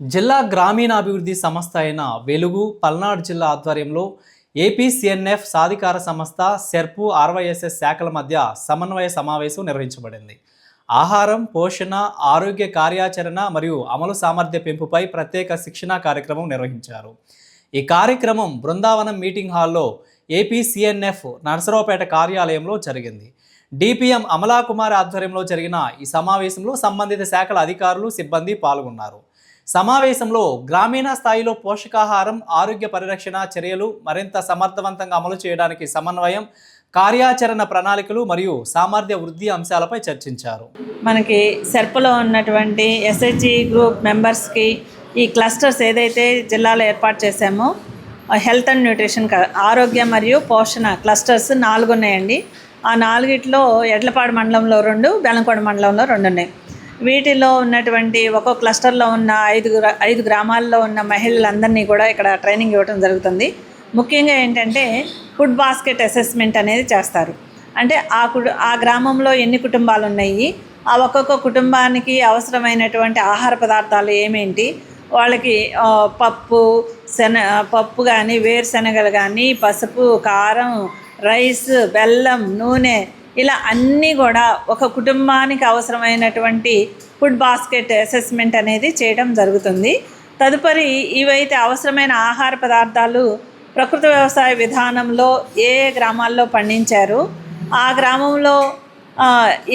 జిల్లా గ్రామీణాభివృద్ధి సంస్థ అయిన వెలుగు పల్నాడు జిల్లా ఆధ్వర్యంలో ఏపీసీఎన్ఎఫ్ సాధికార సంస్థ సెర్పు ఆర్వైఎస్ఎస్ శాఖల మధ్య సమన్వయ సమావేశం నిర్వహించబడింది. ఆహారం, పోషణ, ఆరోగ్య కార్యాచరణ మరియు అమలు సామర్థ్య పెంపుపై ప్రత్యేక శిక్షణా కార్యక్రమం నిర్వహించారు. ఈ కార్యక్రమం బృందావనం మీటింగ్ హాల్లో ఏపీసీఎన్ఎఫ్ నర్సరావుపేట కార్యాలయంలో జరిగింది. డిపిఎం అమలాకుమారి ఆధ్వర్యంలో జరిగిన ఈ సమావేశంలో సంబంధిత శాఖల అధికారులు, సిబ్బంది పాల్గొన్నారు. సమావేశంలో గ్రామీణ స్థాయిలో పోషకాహారం, ఆరోగ్య పరిరక్షణ చర్యలు మరింత సమర్థవంతంగా అమలు చేయడానికి సమన్వయం, కార్యాచరణ ప్రణాళికలు మరియు సామర్థ్య వృద్ధి అంశాలపై చర్చించారు. మనకి సెర్పులో ఉన్నటువంటి ఎస్హెచ్జి గ్రూప్ మెంబర్స్కి ఈ క్లస్టర్స్ ఏదైతే జిల్లాలో ఏర్పాటు చేశామో హెల్త్ అండ్ న్యూట్రిషన్ ఆరోగ్య మరియు పోషణ క్లస్టర్స్ 4 ఉన్నాయండి. ఆ 4ట్లో ఎడ్లపాడు మండలంలో 2, బెల్లంకొండ మండలంలో 2 ఉన్నాయి. వీటిలో ఉన్నటువంటి ఒక్కో క్లస్టర్లో ఉన్న 5 గ్రామాల్లో ఉన్న మహిళలందరినీ కూడా ఇక్కడ ట్రైనింగ్ ఇవ్వడం జరుగుతుంది. ముఖ్యంగా ఏంటంటే ఫుడ్ బాస్కెట్ అసెస్మెంట్ అనేది చేస్తారు. అంటే ఆ గ్రామంలో ఎన్ని కుటుంబాలు ఉన్నాయి, ఆ ఒక్కొక్క కుటుంబానికి అవసరమైనటువంటి ఆహార పదార్థాలు ఏమేంటి, వాళ్ళకి పప్పు కానీ, వేరుశనగలు కానీ, పసుపు, కారం, రైస్, బెల్లం, నూనె ఇలా అన్నీ కూడా ఒక కుటుంబానికి అవసరమైనటువంటి ఫుడ్ బాస్కెట్ అసెస్మెంట్ అనేది చేయడం జరుగుతుంది. తదుపరి ఇవైతే అవసరమైన ఆహార పదార్థాలు ప్రకృతి వ్యవసాయ విధానంలో ఏ గ్రామాల్లో పండించారు, ఆ గ్రామంలో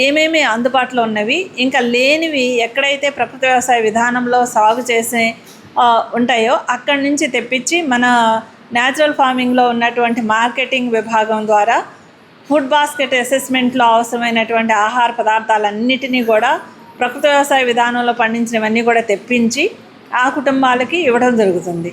ఏమేమి అందుబాటులో ఉన్నవి, ఇంకా లేనివి ఎక్కడైతే ప్రకృతి వ్యవసాయ విధానంలో సాగు చేసే ఉంటాయో అక్కడి నుంచి తెప్పించి మన న్యాచురల్ ఫార్మింగ్లో ఉన్నటువంటి మార్కెటింగ్ విభాగం ద్వారా ఫుడ్ బాస్కెట్ అసెస్మెంట్లో అవసరమైనటువంటి ఆహార పదార్థాలన్నిటినీ కూడా ప్రకృతి వ్యవసాయ విధానంలో పండించినవన్నీ కూడా తెప్పించి ఆ కుటుంబాలకి ఇవ్వడం జరుగుతుంది.